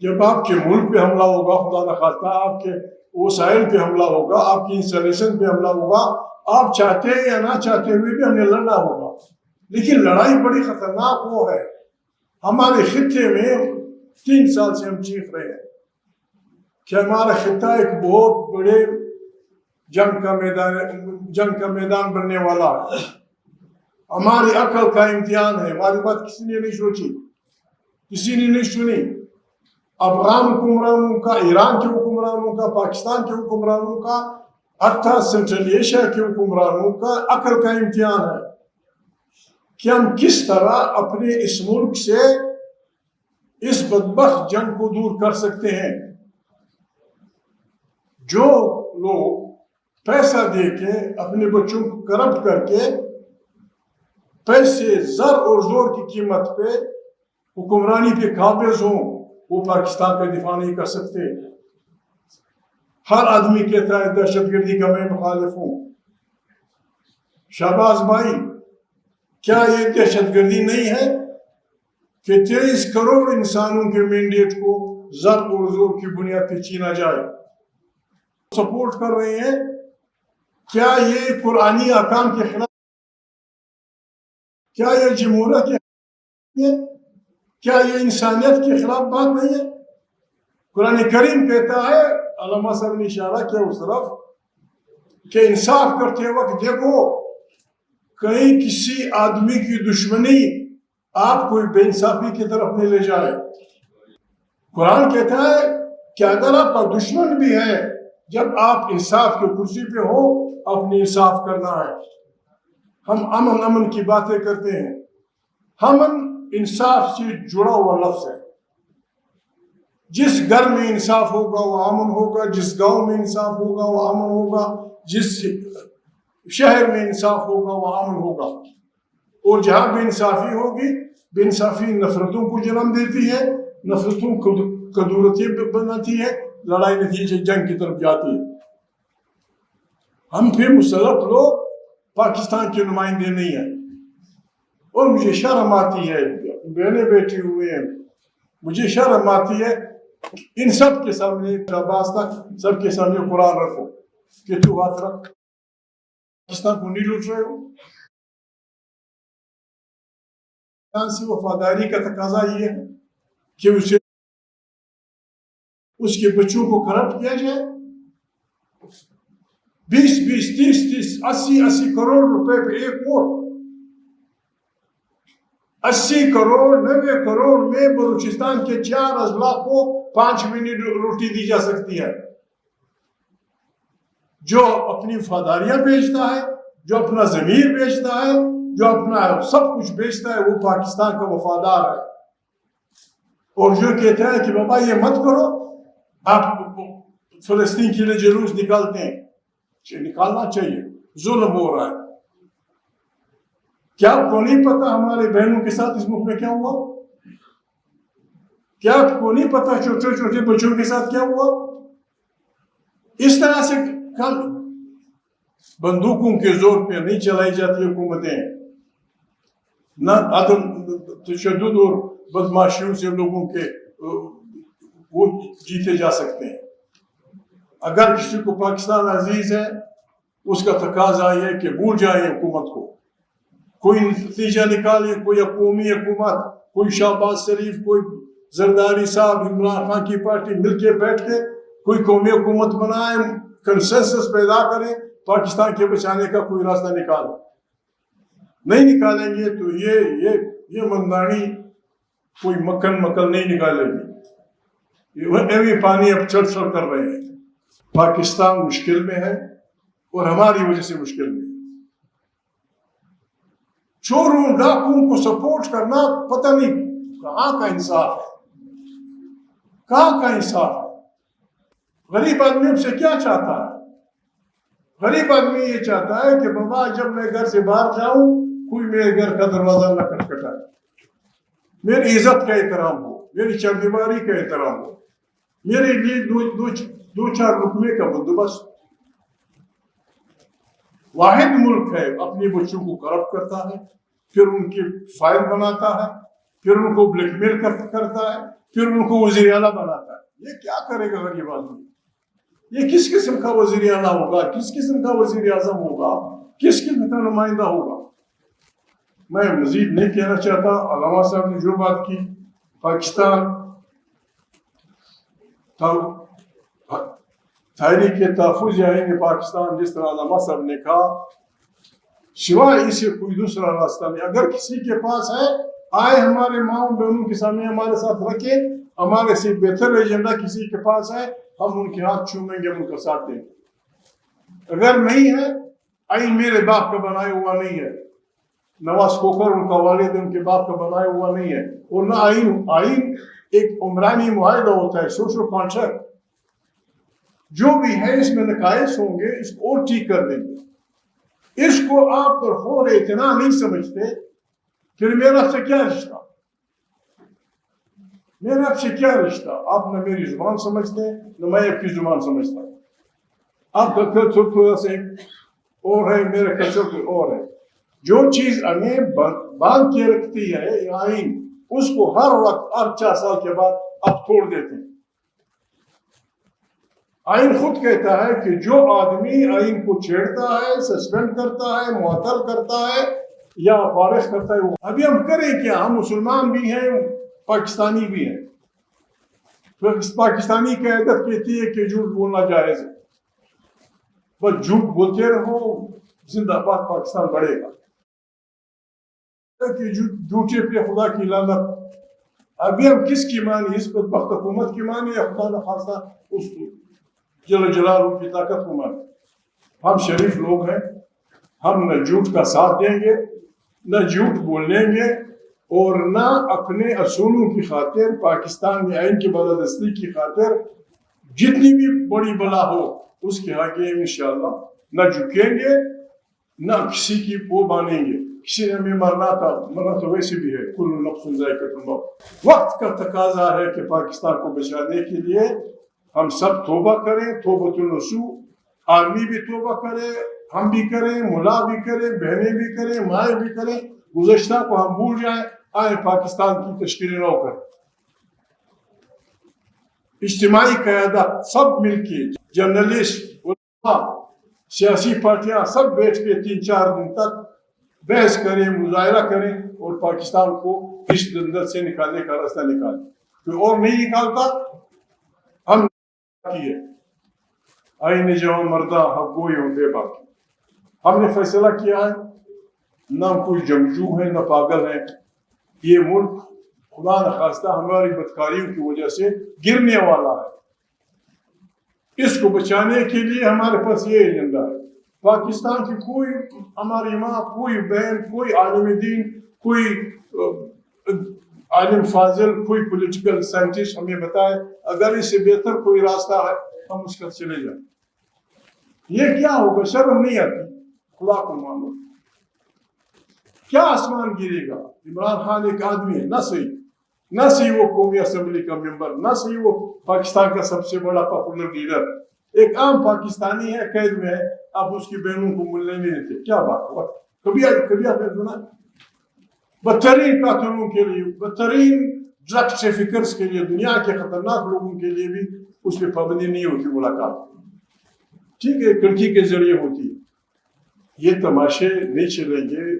جب آپ کے ملک پہ حملہ ہوگا، خدا نخواستہ آپ کے وسائل پہ حملہ ہوگا، آپ کی انسٹالیشن پہ حملہ ہوگا، آپ چاہتے یا نہ چاہتے ہوئے بھی ہمیں لڑنا ہوگا. لیکن لڑائی بڑی خطرناک وہ ہے. ہمارے خطے میں 3 سال سے ہم چیخ رہے ہیں کہ ہمارا خطہ ایک بہت بڑے جنگ کا میدان بننے والا ہے. ہماری عقل کا امتحان ہے. ہماری بات کسی نے نہیں سوچی، کسی نے نہیں سنی. افغان حکمرانوں کا، ایران کے حکمرانوں کا، پاکستان کے حکمرانوں کا، حتیٰ سنٹرل ایشیا کے حکمرانوں کا عقل کا امتحان ہے کہ ہم کس طرح اپنے اس ملک سے اس بدبخت جنگ کو دور کر سکتے ہیں. جو لوگ پیسہ دے کے اپنے بچوں کو کرپٹ کر کے پیسے، زر اور زور کی قیمت پہ حکمرانی پہ قابض ہوں، وہ پاکستان کا دفاع نہیں کر سکتے. ہر آدمی کہتا ہے دہشت گردی کا میں مخالف ہوں. شہباز بھائی، کیا یہ دہشت گردی نہیں ہے کہ 23 کروڑ انسانوں کے مینڈیٹ کو زر اور زور کی بنیاد پہ چھینا جائے؟ سپورٹ کر رہے ہیں. کیا یہ قرآنی احکام کے خلاف؟ کیا یہ جمہوریت کے خلاف ہے؟ کیا یہ انسانیت کے خلاف بات نہیں ہے؟ قرآن کریم کہتا ہے، علامہ صاحب نے اشارہ کیا اس طرف، کہ انصاف کرتے وقت دیکھو کہیں کسی آدمی کی دشمنی آپ کوئی بے انصافی کی طرف نہیں لے جائے. قرآن کہتا ہے کہ اگر آپ کا دشمن بھی ہے، جب آپ انصاف کی کرسی پہ ہو، اپنی انصاف کرنا ہے. ہم امن کی باتیں کرتے ہیں. امن انصاف سے جڑا ہوا لفظ ہے. جس گھر میں انصاف ہوگا وہ امن ہوگا، جس گاؤں میں انصاف ہوگا وہ امن ہوگا، جس شہر میں انصاف ہوگا وہ امن ہوگا. اور جہاں بے انصافی ہوگی، بے انصافی نفرتوں کو جنم دیتی ہے، نفرتوں کو کدورتیں بناتی ہے، لڑائی نتیجے جنگ کی طرف جاتی ہے. ہم پھر مسلط لوگ پاکستان کے نمائندے نہیں ہیں. اور مجھے شرم آتی ہے، بہنیں بیٹھی ہوئے ہیں، مجھے شرم آتی ہے. ان سب کے سامنے شہباز تک سب کے سامنے قرآن رکھو کہ تو ہاتھ رکھ، پاکستان کو نہیں لوٹ رہے ہو. پاکستان سے وفاداری کا تقاضا یہ ہے کہ اس کے بچوں کو کرپٹ کیا جائے. 20 30 80 کروڑ روپے پہ ایک ووٹ. 80 کروڑ 90 کروڑ میں بلوچستان کے 4 اضلاع کو 5 منٹ روٹی دی جا سکتی ہے. جو اپنی وفاداریاں بیچتا ہے، جو اپنا ضمیر بیچتا ہے، جو اپنا سب کچھ بیچتا ہے، وہ پاکستان کا وفادار ہے. اور جو کہتا ہے کہ بابا یہ مت کرو، آپ فلسطین کے لیے جلوس نکالتے ہیں، نکالنا چاہیے، ظلم ہو رہا ہے. کیا آپ کو نہیں پتا ہمارے بہنوں کے ساتھ اس ملک میں کیا ہوا؟ کیا آپ کو نہیں پتا چھوٹے چھوٹے بچوں کے ساتھ کیا ہوا؟ اس طرح سے بندوقوں کے زور پہ نہیں چلائی جاتی حکومتیں، نہ عدم تشدد اور بدماشیوں سے لوگوں کے وہ جیتے جا سکتے ہیں. اگر کسی کو پاکستان عزیز ہے، اس کا تقاضا یہ کہ بھول جائے حکومت کو، کوئی نتیجہ نکالے، کوئی قومی حکومت، کوئی شہباز شریف، کوئی زرداری صاحب، عمران خان کی پارٹی مل کے بیٹھ کے کوئی قومی حکومت بنائے، کنسنسس پیدا کرے، پاکستان کے بچانے کا کوئی راستہ نکالے. نہیں نکالیں گے تو یہ مندانی کوئی مکل نہیں نکالے گی. یہ پانی اب چڑھ کر رہے ہیں. پاکستان مشکل میں ہے اور ہماری وجہ سے مشکل میں ہے. چوروں ڈاکوؤں کو سپورٹ کرنا پتہ نہیں کہاں کا انصاف ہے، کہاں کا انصاف ہے. غریب آدمی اب سے کیا چاہتا ہے؟ غریب آدمی یہ چاہتا ہے کہ بابا جب میں گھر سے باہر جاؤں کوئی میرے گھر کا دروازہ نہ کھٹکھٹائے، میری عزت کا احترام ہو، میری چاردیواری کا احترام ہو، میرے لیے دو چار رکنے کا بندوبست. واحد ملک ہے اپنے بچوں کو کرپٹ کرتا ہے، پھر ان کے فائل بناتا ہے، پھر ان کو بلیک میل کرتا ہے، پھر ان کو وزیر اعلیٰ بناتا ہے. یہ کیا کرے گا غریب آدمی؟ یہ کس قسم کا وزیر اعلیٰ ہوگا؟ کس قسم کا وزیر اعظم ہوگا؟ کس قسم کا نمائندہ ہوگا؟ میں مزید نہیں کہنا چاہتا. علامہ صاحب نے جو بات کی، پاکستان تحریک تحفظ آئین پاکستان، جس طرح علامہ صاحب نے کہا، سوائے اسے کوئی دوسرا راستہ نہیں. اگر کسی کے پاس ہے، آئے ہمارے ماؤں بہنوں کے سامنے ہمارے ساتھ رکھے. ہمارے سے بہتر ایجنڈا کسی کے پاس ہے، ہم ان کے ہاتھ چومیں گے، ان کا ساتھ دیں گے. اگر نہیں ہے، آئین میرے باپ کا بنایا ہوا نہیں ہے، نواز کھوکھر ان کا والد ان کے باپ کا بنایا ہوا نہیں ہے. اور نہ آئین ایک عمرانی معاہدہ ہوتا ہے، سوشل کانٹریکٹ. جو بھی ہے اس میں نقائص ہوں گے، اس کو اور ٹھیک کر دیں گے. اس کو آپ پر خور اتنا نہیں سمجھتے، پھر میرا آپ سے کیا رشتہ؟ میرا آپ سے کیا رشتہ؟ آپ نہ میری زبان سمجھتے نہ میں آپ کی زبان سمجھتا. آپ کا کلچر تھوڑا سا اور ہے، میرا کلچر کوئی اور ہے. جو چیز ہمیں باندھ کے رکھتی ہے آئین، اس کو ہر وقت 4 سال کے بعد آپ توڑ دیتے ہیں. آئین خود کہتا ہے کہ جو آدمی آئین کو چھیڑتا ہے، سسپینڈ کرتا ہے، معطل کرتا ہے یا فارغ کرتا ہے، ابھی ہم کریں کیا؟ ہم مسلمان بھی ہیں، پاکستانی بھی ہیں. پاکستانی کی عادت کہتی ہے کہ جھوٹ بولنا جائز ہے. بس جھوٹ بولتے رہو، زندہ باد پاکستان بڑھے گا. کہ جھوٹے پہ خدا کی لعنت. ابھی ہم کس کی مانی؟ اس بدبخت حکومت کی مانی یا خدا نخواستہ اس جل جلالہ کی طاقت کو مانی؟ ہم شریف لوگ ہیں، ہم نہ جھوٹ کا ساتھ دیں گے، نہ جھوٹ بولیں گے، اور نہ اپنے اصولوں کی خاطر، پاکستان میں آئین کی بالادستی کی خاطر جتنی بھی بڑی بلا ہو اس کے آگے انشاءاللہ نہ جھکیں گے، نہ کسی کی وہ مانیں گے. کسی نے ہمیں مرنا تھا، مرنا تو ویسے بھی ہے، کل نفس ذائقۃ الموت. وقت کا تقاضا ہے کہ پاکستان کو بچانے کے لیے ہم سب توبہ کریں، توبۃ النصوح. آرمی بھی توبہ کرے، ہم بھی کریں، ملا بھی کریں، بہنیں بھی کریں، مائیں بھی کریں. گزشتہ کو ہم بھول جائیں، آئیں پاکستان کی تشکیل نو کریں. اجتماعی قیادت سب مل کے، جرنلسٹ، علماء، سیاسی پارٹیاں سب بیٹھ کے 3-4 دن تک بحث کریں، مظاہرہ کریں اور پاکستان کو اس دلدل سے نکالنے کا راستہ نکالیں. کوئی اور نہیں نکالتا. ہم کیے آئین جوان مردہ حق گوئی ہوں بے باقی. ہم نے فیصلہ کیا ہے، نہ کوئی جنگجو ہے نہ پاگل ہے. یہ ملک خدا نخواستہ ہماری بدکاریوں کی وجہ سے گرنے والا ہے. اس کو بچانے کے لیے ہمارے پاس یہ ایجنڈا ہے. پاکستان کی کوئی ہماری ماں، کوئی بہن، کوئی عالم دین، کوئی عالم فاضل، کوئی پولیٹیکل سائنٹسٹ ہمیں بتائے اگر اس سے بہتر کوئی راستہ ہے ہم اس کا چلے جائیں. یہ کیا ہوگا؟ شرم نہیں آتی؟ خدا کو مانو. کیا آسمان گرے گا؟ عمران خان ایک آدمی ہے، نہ صحیح وہ قومی اسمبلی کا ممبر، نہ صحیح وہ پاکستان کا سب سے بڑا پاپولر لیڈر. ایک عام پاکستانی ہے، قید میں ہے، آپ اس کی بہنوں کو ملنے نہیں دیتے. کیا بات ہوا؟ کبھی آپ نے سنا؟ بدترین قاتلوں کے لیے، بدترین ڈرگ ٹریفکرز کے لیے، دنیا کے خطرناک لوگوں کے لیے بھی اس پہ پابندی نہیں ہوتی ملاقات. ٹھیک ہے، کھڑکی کے ذریعے ہوتی ہے. یہ تماشے نہیں چلیں گے.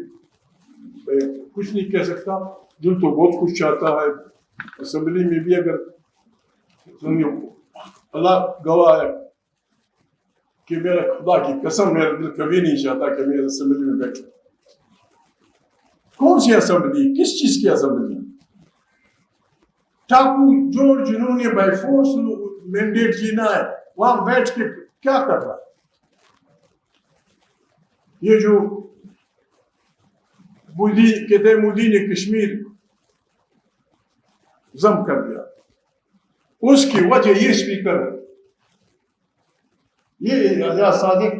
کچھ نہیں کہہ سکتا، دل تو بہت کچھ چاہتا ہے. اسمبلی میں بھی اگر اللہ گواہ ہے کہ میرا خدا کی قسم میرا دل کبھی نہیں چاہتا کہ میں اسمبلی میں بیٹھوں. کون سی اسمبلی؟ کس چیز کی اسمبلی؟ ٹاکو جوڑ جنہوں نے بائی فورس مینڈیٹ جینا ہے وہاں بیٹھ کے کیا کر رہا ہے؟ یہ جو مودی کہتے ہیں مودی نے کشمیر ضم کر دیا، اس کی وجہ یہ اسپیکر ہے. یہ اعجاز صادق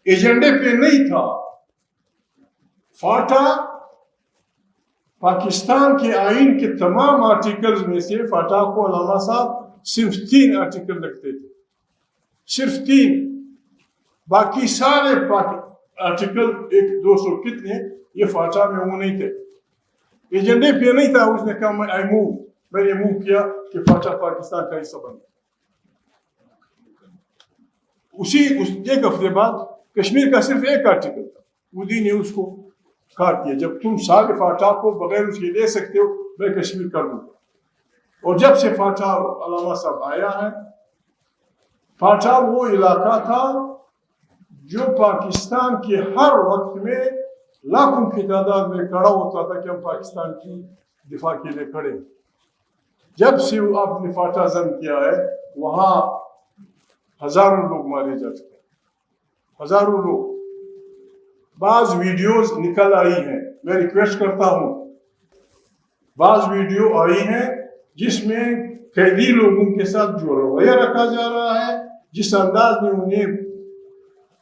ایجنڈے پہ نہیں تھا. فاٹا پاکستان کے آئین کے تمام آرٹیکلز میں سے فاٹا کو علامہ صاحب صرف 3 آرٹیکل رکھتے تھے، صرف 3. باقی سارے آرٹیکل 100-200 کتنے یہ فاٹا میں وہ نہیں تھے. ایجنڈے پہ نہیں تھا. اس نے کہا آئی موو میں نے موو کیا کہ فاٹا پاکستان کا حصہ بن گیا. ایک ہفتے بعد کشمیر کا صرف ایک آرٹیکل تھا, مودی نے اس کو کاٹ دیا. جب تم سارے فاٹا کو بغیر اس کے لے سکتے ہو, میں کشمیر کر دوں گا. اور جب سے فاٹا علامہ صاحب آیا ہے, فاٹا وہ علاقہ تھا جو پاکستان کے ہر وقت میں لاکھوں کی تعداد میں کھڑا ہوتا تھا کہ ہم پاکستان کی دفاع کے لیے کھڑے. جب سے آپ نے فاٹا ضم کیا ہے, وہاں ہزاروں لوگ مارے جا چکے ہیں, ہزاروں لوگ. بعض ویڈیوز نکل آئی ہیں, میں ریکویسٹ کرتا ہوں, بعض ویڈیو آئی ہیں جس میں قیدی لوگوں کے ساتھ جو رویہ رکھا جا رہا ہے, جس انداز میں انہیں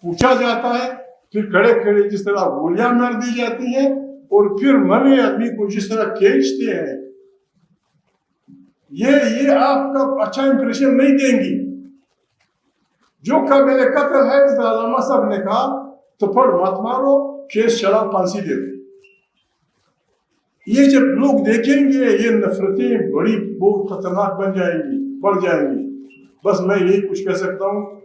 پوچھا جاتا ہے, پھر کھڑے کھڑے جس طرح گولیاں مار دی جاتی ہیں, اور پھر مرے آدمی کو جس طرح کھینچتے ہیں, یہ آپ کا اچھا امپریشن نہیں دیں گی. جو قابل قتل ہے, جس طرح علامہ صاحب نے کہا, تھپڑ مت مارو, کیس چلاؤ, پھانسی دے دو. یہ جب لوگ دیکھیں گے, یہ نفرتیں بڑی بہت خطرناک بن جائیں گی, بڑھ جائیں گی. بس میں یہی کچھ کہہ سکتا ہوں.